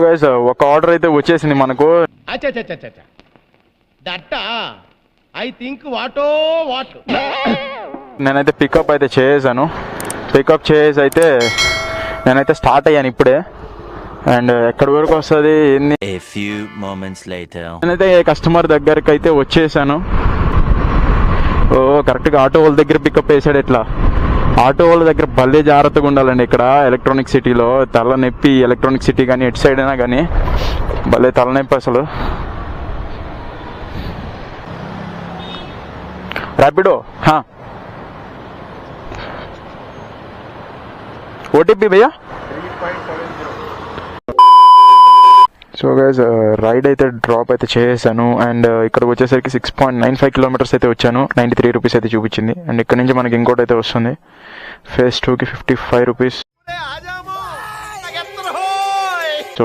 ఒక ఆర్డర్ అయితే వచ్చేసింది మనకు. నేనైతే పికప్ అయితే చేసాను. పికప్ చేసి అయితే నేనైతే స్టార్ట్ అయ్యాను ఇప్పుడే. అండ్ ఎక్కడి వరకు వస్తుంది ఏంది, నేనైతే కస్టమర్ దగ్గరికి అయితే వచ్చేసాను. కరెక్ట్గా ఆటో వాళ్ళ దగ్గర పికప్ వేసాడు. ఎట్లా ఆటో వాళ్ళ దగ్గర భలే జాగ్రత్తగా ఉండాలండి ఇక్కడ ఎలక్ట్రానిక్ సిటీలో. తలనొప్పి ఎలక్ట్రానిక్ సిటీ కానీ ఎటు సైడ్ అయినా కానీ భలే తలనొప్పి అసలు. ర్యాపిడో ఓటీపీ భయ్యా. సో గైస్ రైడ్ అయితే డ్రాప్ అయితే చేసాను. అండ్ ఇక్కడికి వచ్చేసరికి 6.95 కిలోమీటర్స్ అయితే వచ్చాను. 93 రూపీస్ అయితే చూపించింది. అండ్ ఇక్కడ నుంచి మనకి ఇంకోటి అయితే వస్తుంది. ఫేజ్ 2కి 55 రూపీస్. సో